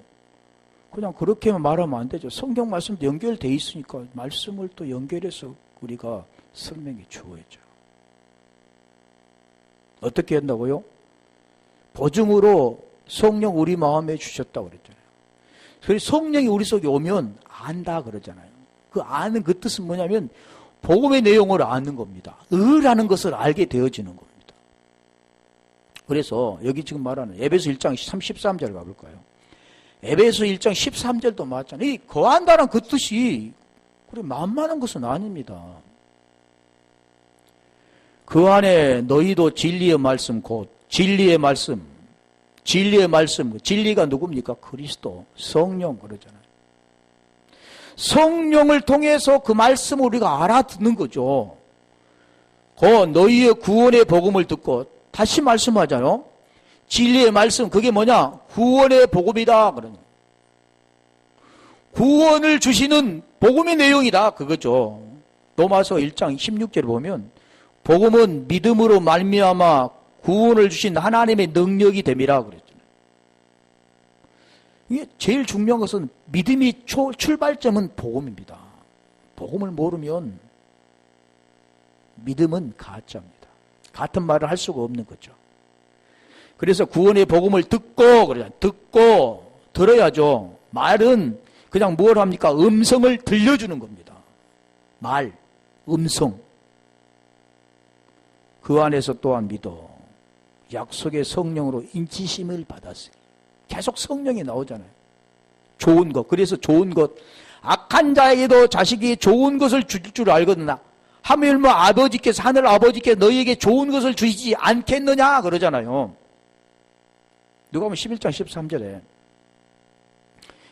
그냥 그렇게만 말하면 안 되죠. 성경 말씀도 연결되어 있으니까 말씀을 또 연결해서 우리가 설명해 주어야죠. 어떻게 한다고요? 보증으로 성령 우리 마음에 주셨다고 그랬잖아요. 그래서 성령이 우리 속에 오면 안다 그러잖아요. 그 아는 그 뜻은 뭐냐면 복음의 내용을 아는 겁니다. 의라는 것을 알게 되어지는 겁니다. 그래서 여기 지금 말하는 에베소 1장 13절 가볼까요? 에베소 1장 13절도 맞잖아요. 이 거한다는 그 뜻이 그래 만만한 것은 아닙니다. 그 안에 너희도 진리의 말씀 곧 진리의 말씀 진리가 누굽니까? 그리스도 성령 그러잖아요. 성령을 통해서 그 말씀을 우리가 알아듣는 거죠. 그 너희의 구원의 복음을 듣고 다시 말씀하잖아요. 진리의 말씀 그게 뭐냐? 구원의 복음이다. 그러는 구원을 주시는 복음의 내용이다. 그거죠. 로마서 1장 16절에 보면 복음은 믿음으로 말미암아 구원을 주신 하나님의 능력이 됨이라 그랬잖아요. 이게 제일 중요한 것은 믿음이 출발점은 복음입니다. 복음을 모르면 믿음은 가짜입니다. 같은 말을 할 수가 없는 거죠. 그래서 구원의 복음을 듣고 그러잖아요. 듣고 들어야죠. 말은 그냥 뭘 합니까? 음성을 들려주는 겁니다. 말, 음성. 그 안에서 또한 믿어 약속의 성령으로 인치심을 받았으니 계속 성령이 나오잖아요. 좋은 것. 그래서 좋은 것. 악한 자에게도 자식이 좋은 것을 줄 줄 알거든. 하물며 아버지께서 하늘 아버지께서 너희에게 좋은 것을 주시지 않겠느냐 그러잖아요. 누가 보면 11장 13절에.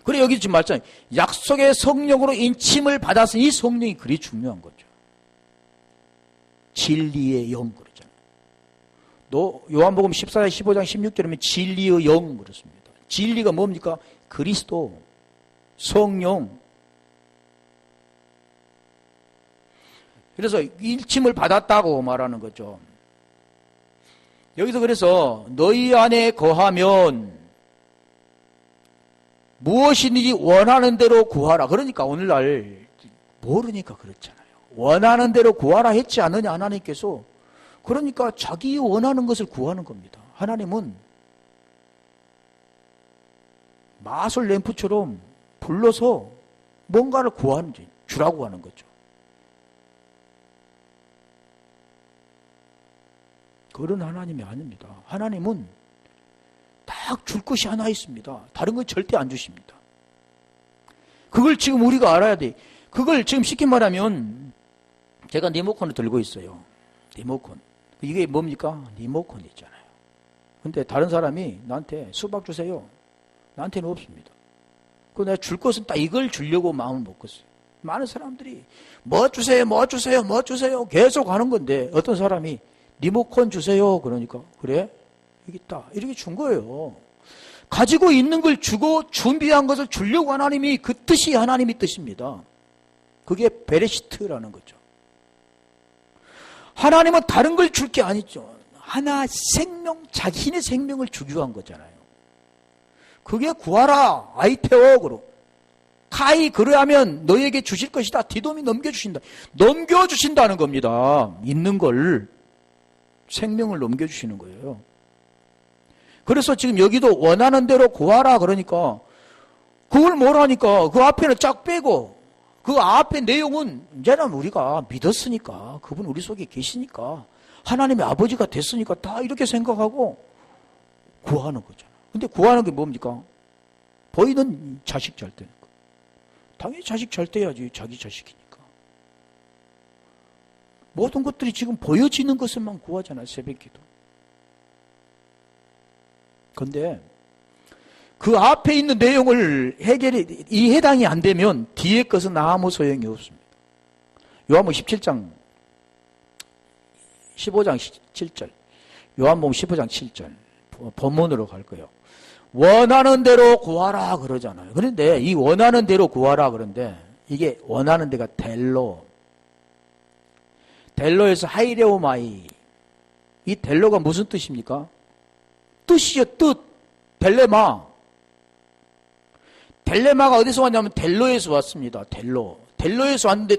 그래 여기 지금 말했잖아요. 약속의 성령으로 인침을 받았으니 이 성령이 그리 중요한 거죠. 진리의 영 그러잖아요. 요한복음 14장 15장 16절이면 진리의 영 그렇습니다. 진리가 뭡니까? 그리스도, 성령. 그래서 인침을 받았다고 말하는 거죠. 여기서 그래서 너희 안에 거하면 무엇이든지 원하는 대로 구하라. 그러니까 오늘날 모르니까 그렇잖아요. 원하는 대로 구하라 했지 않느냐 하나님께서. 그러니까 자기 원하는 것을 구하는 겁니다. 하나님은 마술 램프처럼 불러서 뭔가를 구하는지 주라고 하는 거죠. 그런 하나님이 아닙니다. 하나님은 딱 줄 것이 하나 있습니다. 다른 건 절대 안 주십니다. 그걸 지금 우리가 알아야 돼. 그걸 지금 쉽게 말하면 제가 리모컨을 들고 있어요. 리모컨. 이게 뭡니까? 리모컨 있잖아요. 근데 다른 사람이 나한테 수박 주세요. 나한테는 없습니다. 그 내가 줄 것은 딱 이걸 주려고 마음을 먹었어요. 많은 사람들이 뭐 주세요, 뭐 주세요, 뭐 주세요 계속 하는 건데 어떤 사람이 리모컨 주세요. 그러니까 그래? 여기 있다. 이렇게 준 거예요. 가지고 있는 걸 주고 준비한 것을 주려고 하나님이 그 뜻이 하나님의 뜻입니다. 그게 베레시트라는 거죠. 하나님은 다른 걸 줄 게 아니죠. 하나 생명, 자신의 생명을 주기로 한 거잖아요. 그게 구하라. 아이테오그로. 카이 그러하면 너에게 주실 것이다. 디돔이 넘겨주신다. 넘겨주신다는 겁니다. 있는 걸. 생명을 넘겨주시는 거예요. 그래서 지금 여기도 원하는 대로 구하라 그러니까 그걸 뭘 하니까 그 앞에는 쫙 빼고 그 앞에 내용은 이제는 우리가 믿었으니까 그분 우리 속에 계시니까 하나님의 아버지가 됐으니까 다 이렇게 생각하고 구하는 거잖아요. 근데 구하는 게 뭡니까? 보이는 자식 잘 되는 거. 당연히 자식 잘 돼야지. 자기 자식이니까. 모든 것들이 지금 보여지는 것을만 구하잖아요. 새벽기도. 그런데 그 앞에 있는 내용을 해결이 이 해당이 안 되면 뒤에 것은 아무 소용이 없습니다. 요한복음 17장 15장 7절 요한복음 15장 7절 본문으로 갈 거예요. 원하는 대로 구하라 그러잖아요. 그런데 이 원하는 대로 구하라 그런데 이게 원하는 데가 델로에서 하이레오마이. 이 델로가 무슨 뜻입니까? 뜻이요, 뜻. 델레마가 어디서 왔냐면 델로에서 왔습니다. 델로에서 왔는데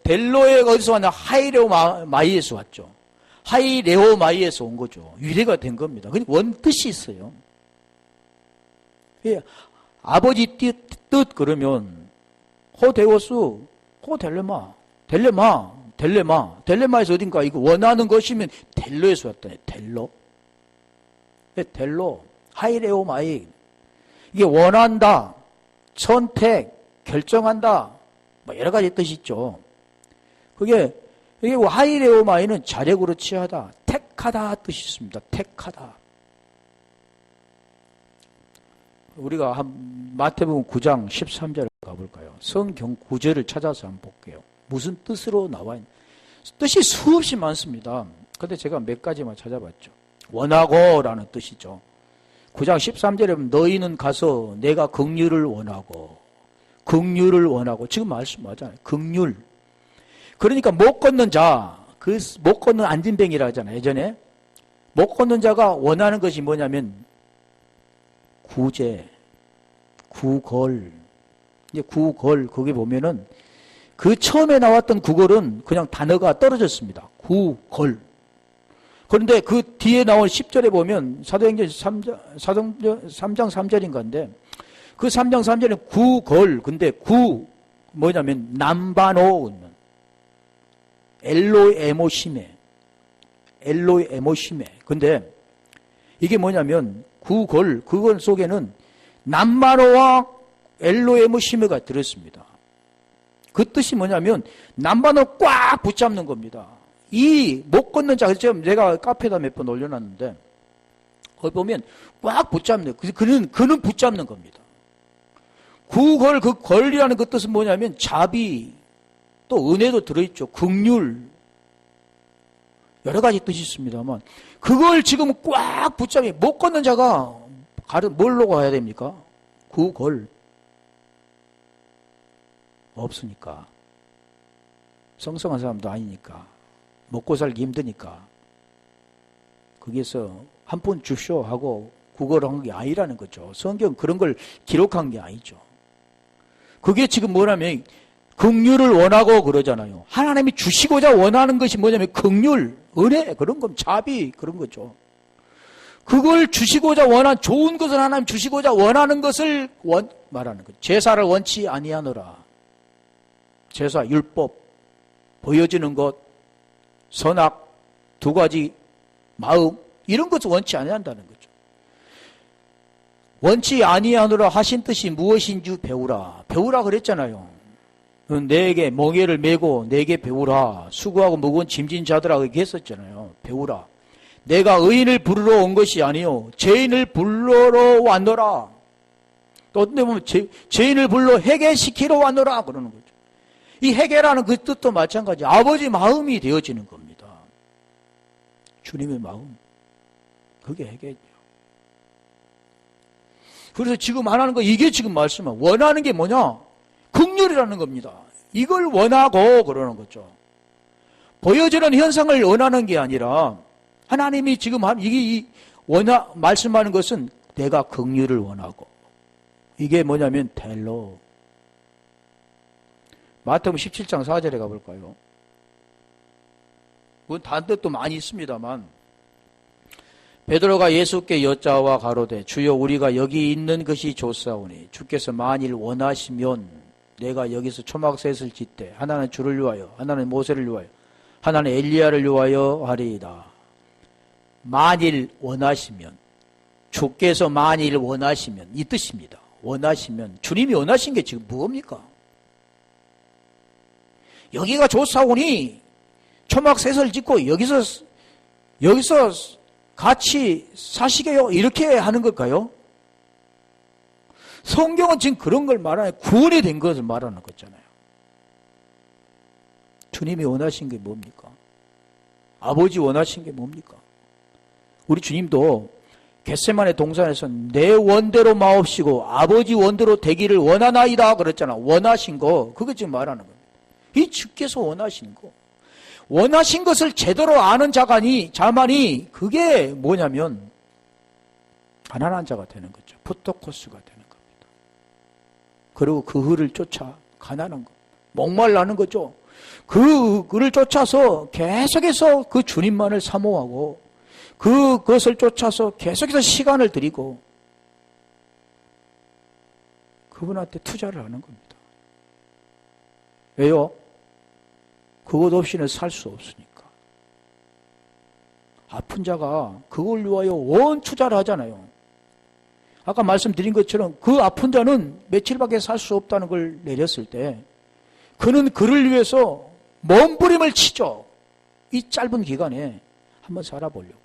델로에 어디서 왔냐? 하이레오마이에서 왔죠. 하이레오마이에서 온 거죠. 유래가 된 겁니다. 그러니까 원뜻이 있어요. 예, 아버지 뜻 그러면 호데오스 델레마에서 어딘가 이거 원하는 것이면 델로에서 왔다. 델로 하이레오마이. 이게 원한다, 선택, 결정한다, 뭐 여러 가지 뜻이 있죠. 이게 하이레오마이는 자력으로 취하다, 택하다 뜻이 있습니다. 택하다. 우리가 마태복음 9장 13절에 가볼까요? 성경 구절을 찾아서 한번 볼게요. 무슨 뜻으로 나와 있는 뜻이 수없이 많습니다. 근데 제가 몇 가지만 찾아봤죠. 원하고라는 뜻이죠. 9장 13절에 보면 너희는 가서 내가 긍휼을 원하고 지금 말씀하잖아요. 긍휼. 그러니까 못 걷는 자, 그 못 걷는 안진뱅이라 하잖아요. 예전에 못 걷는 자가 원하는 것이 뭐냐면 구제, 구걸. 이제 구걸 거기 보면은 그 처음에 나왔던 구걸은 그냥 단어가 떨어졌습니다. 구걸. 그런데 그 뒤에 나온 10절에 보면 사도행전 3장 3절인가인데 그 3장 3절에 구걸. 근데 뭐냐면 남바노 엘로이 에모시메. 근데 이게 뭐냐면 그걸 속에는 남바노와 엘로이 에모시메가 들었습니다. 그 뜻이 뭐냐면 남바노 꽉 붙잡는 겁니다. 이 못 걷는 자, 지금 내가 카페에다 몇 번 올려놨는데 거기 보면 꽉 붙잡는, 그는 붙잡는 겁니다. 구걸, 그 걸이라는 그 뜻은 뭐냐면 자비, 또 은혜도 들어있죠. 긍휼, 여러 가지 뜻이 있습니다만 그걸 지금 꽉 붙잡이 못 걷는 자가 뭘로 가야 됩니까? 구걸 없으니까, 성성한 사람도 아니니까, 먹고 살기 힘드니까 거기에서 한 푼 주쇼 하고 구걸한 게 아니라는 거죠. 성경 그런 걸 기록한 게 아니죠. 그게 지금 뭐냐면 긍휼을 원하고 그러잖아요. 하나님이 주시고자 원하는 것이 뭐냐면 긍휼, 은혜, 그런 건 자비, 그런 거죠. 그걸 주시고자 좋은 것을 하나님 주시고자 원하는 것을 말하는 거죠. 제사를 원치 아니하노라. 제사, 율법, 보여지는 것, 선악, 두 가지 마음, 이런 것을 원치 아니한다는 거죠. 원치 아니하노라 하신 뜻이 무엇인지 배우라 그랬잖아요. 내게 멍에를 메고 내게 배우라. 수고하고 무거운 짐진 자들아, 그렇게 했었잖아요. 배우라. 내가 의인을 부르러 온 것이 아니요 죄인을 불러러 왔노라. 또 어떤 데 보면 죄인을 불러 회개시키러 왔노라 그러는 거죠. 이 회개라는 그 뜻도 마찬가지. 아버지 마음이 되어지는 겁니다. 주님의 마음. 그게 회개죠. 그래서 지금 안 하는 거, 이게 지금 말씀은 원하는 게 뭐냐? 긍휼이라는 겁니다. 이걸 원하고 그러는 거죠. 보여지는 현상을 원하는 게 아니라 하나님이 지금 말씀하는 것은 내가 긍휼을 원하고, 이게 뭐냐면 델로. 마태복음 17장 4절에 가볼까요? 그건 다른 뜻도 많이 있습니다만, 베드로가 예수께 여짜와 가로되 주여 우리가 여기 있는 것이 좋사오니 주께서 만일 원하시면 내가 여기서 초막셋을 짓되 하나는 주를 위하여 하나는 모세를 위하여 하나는 엘리야를 위하여 하리이다. 만일 원하시면, 주께서 만일 원하시면, 이 뜻입니다. 원하시면, 주님이 원하신 게 지금 뭡니까? 여기가 좋사오니 초막셋을 짓고 여기서 같이 사시게요? 이렇게 하는 걸까요? 성경은 지금 그런 걸 말하는, 구원이 된 것을 말하는 거잖아요. 주님이 원하신 게 뭡니까? 아버지 원하신 게 뭡니까? 우리 주님도 겟세마네 동산에서 내 원대로 마옵시고 아버지 원대로 되기를 원하나이다 그랬잖아. 원하신 거, 그거 지금 말하는 겁니다. 이 주께서 원하신 거. 원하신 것을 제대로 아는 자만이 그게 뭐냐면 가난한 자가 되는 거죠. 푸토코스가 되는 겁니다. 그리고 그 흐를 쫓아 가난한 거, 목말라는 거죠. 그를 쫓아서 계속해서 그 주님만을 사모하고 그것을 쫓아서 계속해서 시간을 들이고 그분한테 투자를 하는 겁니다. 왜요? 그것 없이는 살 수 없으니까. 아픈 자가 그걸 위하여 온 투자를 하잖아요. 아까 말씀드린 것처럼 그 아픈 자는 며칠밖에 살 수 없다는 걸 내렸을 때 그는 그를 위해서 몸부림을 치죠. 이 짧은 기간에 한번 살아보려고.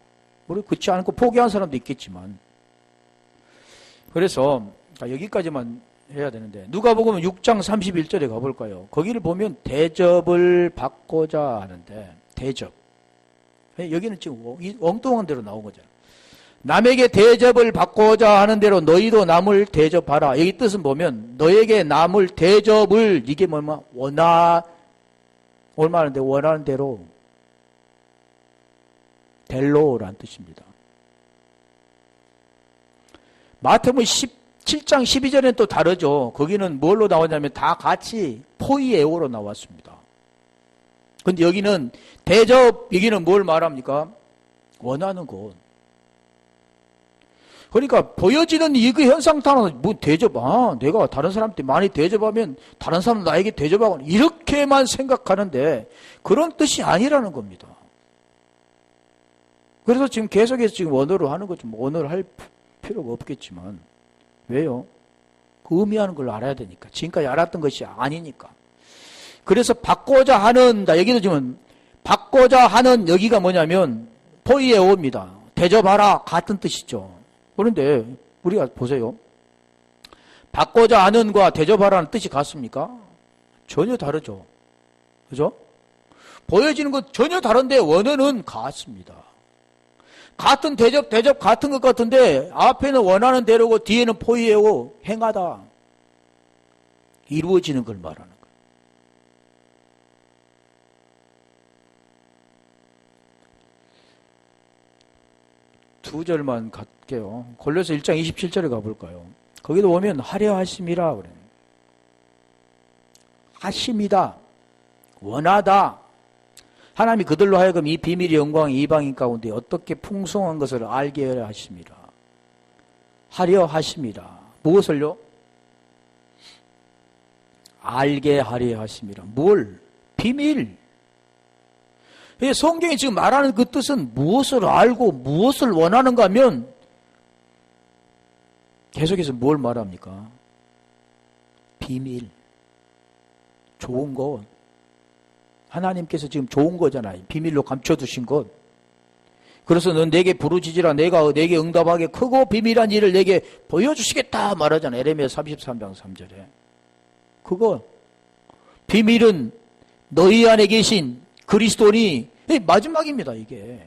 물론 그렇지 않고 포기한 사람도 있겠지만. 그래서 여기까지만 해야 되는데 누가복음 6장 31절에 가볼까요? 거기를 보면 대접을 받고자 하는데 대접. 여기는 지금 엉뚱한 대로 나온 거잖아요. 남에게 대접을 받고자 하는 대로 너희도 남을 대접하라. 여기 뜻은 보면 너에게 남을 대접을 이게 뭐냐 얼마하는데 원하는 대로 델로라는 뜻입니다. 마태복음 17장 12절에는 또 다르죠. 거기는 뭘로 나오냐면 다 같이 포이에오로 나왔습니다. 근데 여기는 대접, 여기는 뭘 말합니까? 원하는 것. 그러니까 보여지는 이그 현상타는 뭐 대접, 내가 다른 사람한테 많이 대접하면 다른 사람 나에게 대접하고 이렇게만 생각하는데 그런 뜻이 아니라는 겁니다. 그래서 지금 계속해서 지금 원어로 하는 거죠. 원어를 할 필요가 없겠지만. 왜요? 그 의미하는 걸 알아야 되니까. 지금까지 알았던 것이 아니니까. 그래서 받고자 하는, 여기도 지금 받고자 하는 여기가 뭐냐면 포이에오입니다. 대접하라 같은 뜻이죠. 그런데 우리가 보세요. 받고자 하는과 대접하라는 뜻이 같습니까? 전혀 다르죠. 그죠? 보여지는 건 전혀 다른데 원어는 같습니다. 같은 대접 같은 것 같은데 앞에는 원하는 대로고 뒤에는 포이에오 행하다. 이루어지는 걸 말하는 거예요. 두 절만 갈게요. 골로새 1장 27절에 가볼까요? 거기도 보면 하려 하심이라 그래요. 하심이다. 원하다. 하나님이 그들로 하여금 이 비밀의 영광이 이방인 가운데 어떻게 풍성한 것을 알게 하려 하심이라. 하려 하심이라. 무엇을요? 알게 하려 하심이라. 뭘? 비밀. 성경이 지금 말하는 그 뜻은 무엇을 알고 무엇을 원하는가 하면 계속해서 뭘 말합니까? 비밀. 좋은 것. 하나님께서 지금 좋은 거잖아요. 비밀로 감춰두신 것. 그래서 넌 내게 부르짖으라. 내가 내게 응답하게 크고 비밀한 일을 내게 보여주시겠다 말하잖아요. 에레미야 33장 3절에. 그거 비밀은 너희 안에 계신 그리스도니 마지막입니다. 이게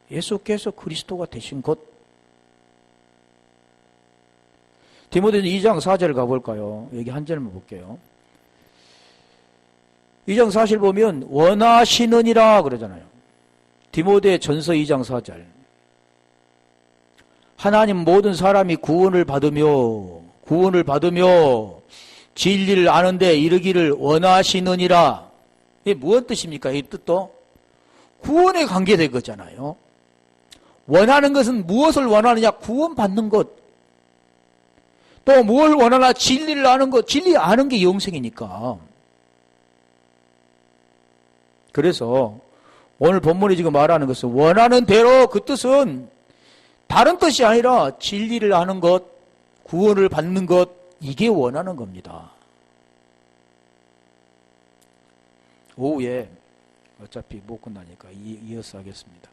예수께서 그리스도가 되신 것. 디모데전 2장 4절 가볼까요? 여기 한 절만 볼게요. 2장 4절 보면 원하시느니라 그러잖아요. 디모데 전서 2장 4절. 하나님 모든 사람이 구원을 받으며 진리를 아는데 이르기를 원하시느니라. 이게 무슨 뜻입니까? 이 뜻도 구원에 관계된 거잖아요. 원하는 것은 무엇을 원하느냐? 구원받는 것. 또 뭘 원하나? 진리를 아는 것. 진리 아는 게 영생이니까. 그래서 오늘 본문이 지금 말하는 것은 원하는 대로, 그 뜻은 다른 뜻이 아니라 진리를 아는 것, 구원을 받는 것, 이게 원하는 겁니다. 오후에 어차피 못 끝나니까 이어서 하겠습니다.